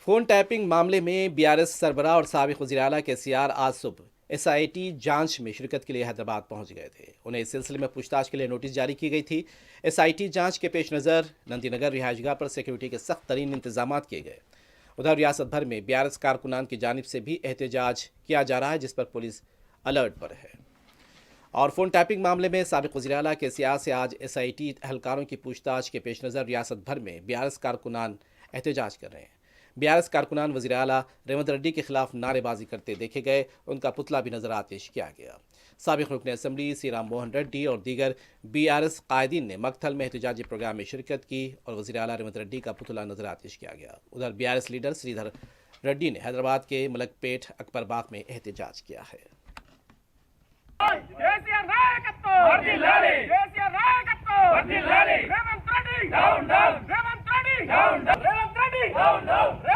Phone tapping معاملے میں BRS سربراہ اور سابق وزیر اعلیٰ KCR آج صبح SIT جانچ میں شرکت کے لیے حیدرآباد پہنچ گئے تھے۔ انہیں اس سلسلے میں پوچھ تاچھ کے لیے نوٹس جاری کی گئی تھی۔ SIT جانچ کے پیش نظر نندی نگر رہائش گاہ پر سیکیورٹی کے سخت ترین انتظامات کیے گئے۔ ادھر ریاست بھر میں BRS کارکنان کی جانب سے بھی احتجاج کیا جا رہا ہے، جس پر پولیس الرٹ پر ہے۔ اور فون ٹیپنگ معاملے میں سابق وزیر اعلیٰ KCR سے آج SIT اہلکاروں کی پوچھ تاچھ کے پیش نظر ریاست بھر میں BRS کارکنان احتجاج کر رہے ہیں۔ BRS کارکنان وزیر اعلیٰ ریونت ریڈی کے خلاف نعرے بازی کرتے دیکھے گئے، ان کا پتلا بھی نظر آتش کیا گیا۔ سابق رکن اسمبلی سی رام موہن ریڈی اور دیگر BRS قائدین نے مکتھل میں احتجاجی پروگرام میں شرکت کی اور وزیر اعلیٰ ریونت ریڈی کا پتلا نظر آتش کیا گیا۔ ادھر BRS لیڈر سری دھر ریڈی نے حیدرآباد کے ملک پیٹ اکبر باغ میں احتجاج کیا ہے۔ Revanth Reddy down down